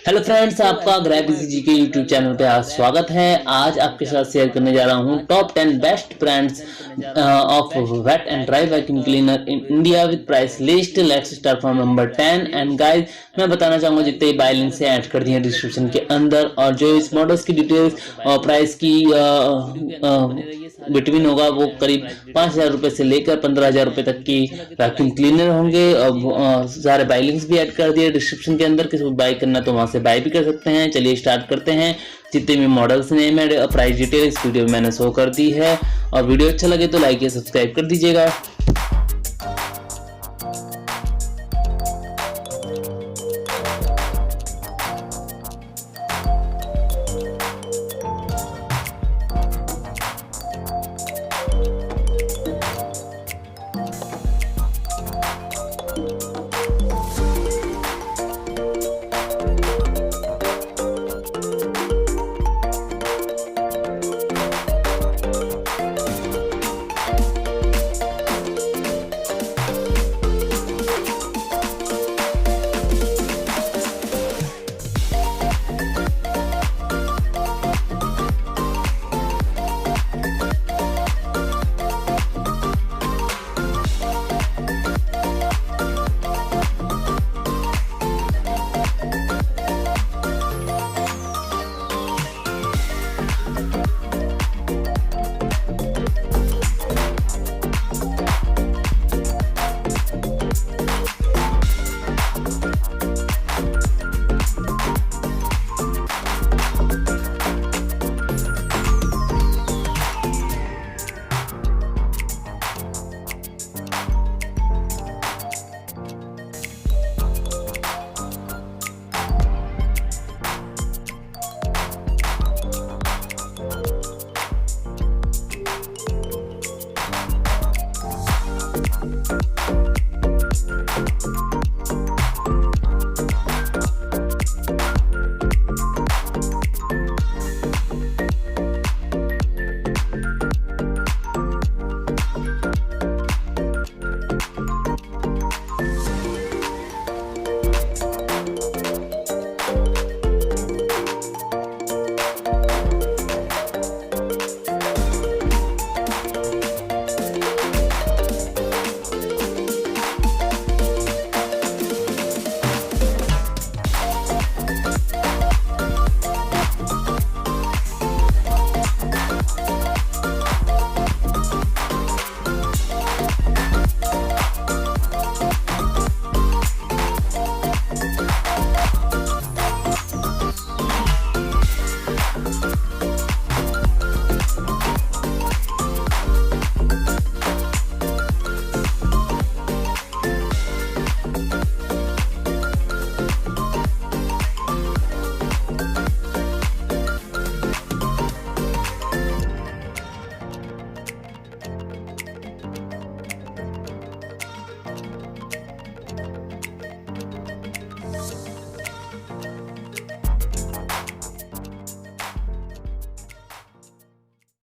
Hello friends, आपका GrabEasy GK YouTube channel पे आज स्वागत है। आज आपके साथ शेयर करने जा रहा हूँ top 10 best brands of wet and dry vacuum cleaner in India with price list. Let's start from number 10। And guys, मैं बताना चाहूँगा जितने बाय लिंक से ऐड कर दिए डिस्क्रिप्शन के अंदर, और जो इस मॉडल्स की डिटेल्स और प्राइस की बिटवीन होगा वो करीब 5,000 रुपये से लेकर 15,000 रुपये तक की वैक्यूम क्लीनर होंगे। और सारे बाय लिंक्स भी ऐड कर दिए डिस्क्रिप्शन के अंदर, किसी को बाय करना तो वहां से बाय भी कर सकते हैं। चलिए स्टार्ट करते हैं। जितने भी मॉडल्स नेम है, प्राइस डिटेल इस वीडियो में मैंने शो कर दी है, और वीडियो अच्छा लगे तो लाइक या सब्सक्राइब कर दीजिएगा।